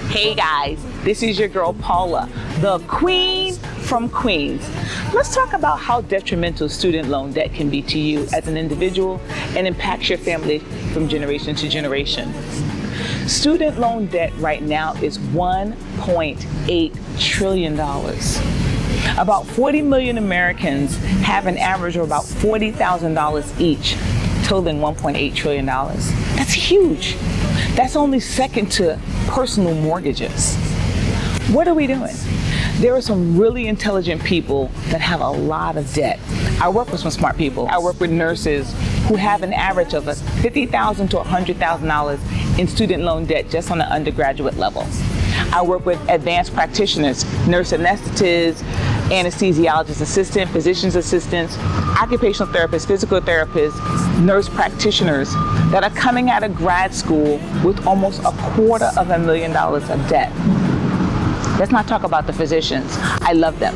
Hey guys, this is your girl Paula, the queen from Queens. Let's talk about how detrimental student loan debt can be to you as an individual and impacts your family from generation to generation. Student loan debt right now is $1.8 trillion. About 40 million Americans have an average of about $40,000 each, totaling $1.8 trillion. That's huge. That's only second to personal mortgages. What are we doing? There are some really intelligent people that have a lot of debt. I work with some smart people. I work with nurses who have an average of $50,000 to $100,000 in student loan debt just on the undergraduate level. I work with advanced practitioners, nurse anesthetists, anesthesiologist assistant, physician's assistants, occupational therapists, physical therapists, nurse practitioners that are coming out of grad school with almost $250,000 of debt. Let's not talk about the physicians. I love them.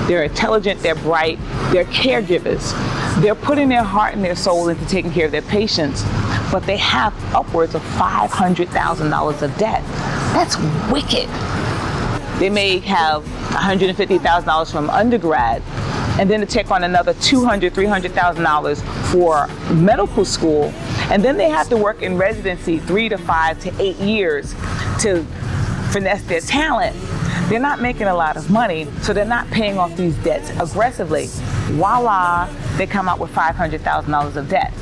They're intelligent, they're bright, they're caregivers. They're putting their heart and their soul into taking care of their patients, but they have upwards of $500,000 of debt. That's wicked. They may have $150,000 from undergrad, and then to take on another $200,000, $300,000 for medical school, and then they have to work in residency 3 to 5 to 8 years to finesse their talent. They're not making a lot of money, so they're not paying off these debts aggressively. Voila, they come out with $500,000 of debt.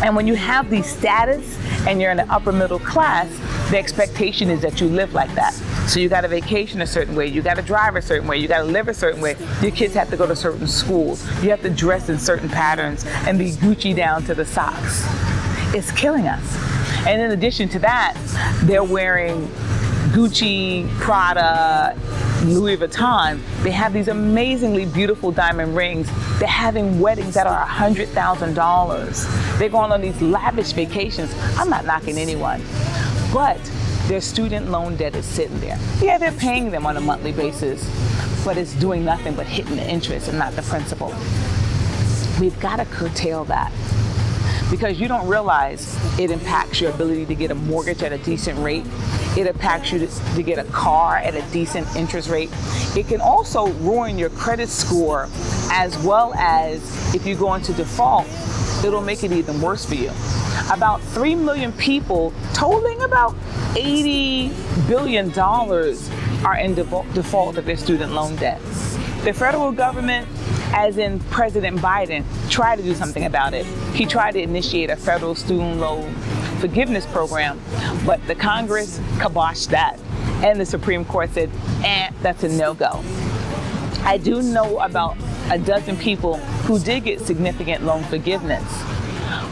And when you have the status and you're in the upper middle class, the expectation is that you live like that. So you got to vacation a certain way, you got to drive a certain way, you got to live a certain way. Your kids have to go to certain schools. You have to dress in certain patterns and be Gucci down to the socks. It's killing us. And in addition to that, they're wearing Gucci, Prada, Louis Vuitton. They have these amazingly beautiful diamond rings. They're having weddings that are $100,000. They're going on these lavish vacations. I'm not knocking anyone, but their student loan debt is sitting there. Yeah, they're paying them on a monthly basis, but it's doing nothing but hitting the interest and not the principal. We've got to curtail that, because you don't realize it impacts your ability to get a mortgage at a decent rate. It impacts you to get a car at a decent interest rate. It can also ruin your credit score, as well as if you go into default, it'll make it even worse for you. About 3 million people, totaling about $80 billion, are in default of their student loan debt. The federal government, as in President Biden, tried to do something about it. He tried to initiate a federal student loan forgiveness program, but the Congress kiboshed that, and the Supreme Court said, that's a no-go. I do know about a dozen people who did get significant loan forgiveness,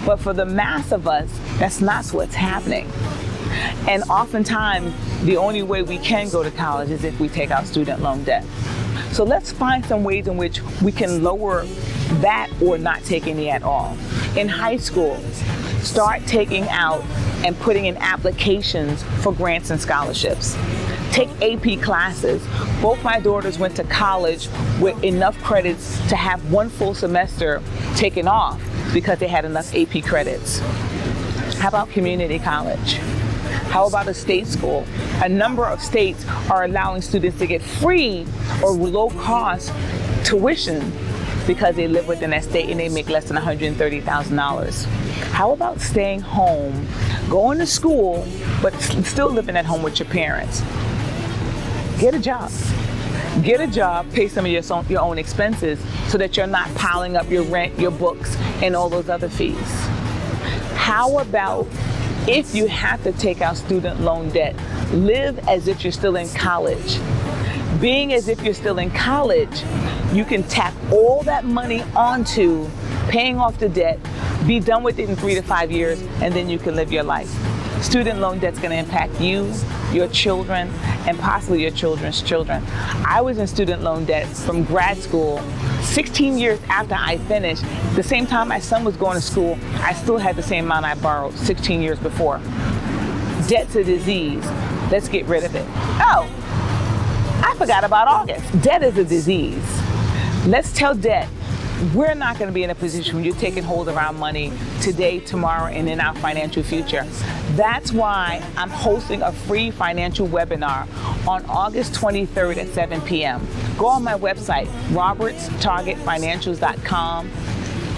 but for the mass of us, that's not what's happening. And oftentimes, the only way we can go to college is if we take out student loan debt. So let's find some ways in which we can lower that or not take any at all. In high school, start taking out and putting in applications for grants and scholarships. Take AP classes. Both my daughters went to college with enough credits to have one full semester taken off because they had enough AP credits. How about community college? How about a state school? A number of states are allowing students to get free or low-cost tuition because they live within that state and they make less than $130,000. How about staying home, going to school, but still living at home with your parents? Get a job. Get a job, pay some of your own expenses so that you're not piling up your rent, your books, and all those other fees. How about, if you have to take out student loan debt, live as if you're still in college. Being as if you're still in college, you can tap all that money onto paying off the debt, be done with it in 3 to 5 years, and then you can live your life. Student loan debt's gonna impact you, your children, and possibly your children's children. I was in student loan debt from grad school 16 years after I finished. The same time my son was going to school, I still had the same amount I borrowed 16 years before. Debt's a disease. Let's get rid of it. Oh, I forgot about August. Debt is a disease. Let's tell debt, we're not going to be in a position when you're taking hold of our money today, tomorrow, and in our financial future. That's why I'm hosting a free financial webinar on August 23rd at 7 p.m. Go on my website, robertstargetfinancials.com.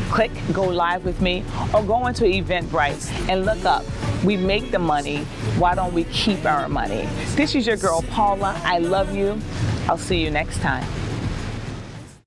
Click Go Live with me, or go into Eventbrite and look up We Make the Money, Why Don't We Keep Our Money? This is your girl Paula. I love you. I'll see you next time.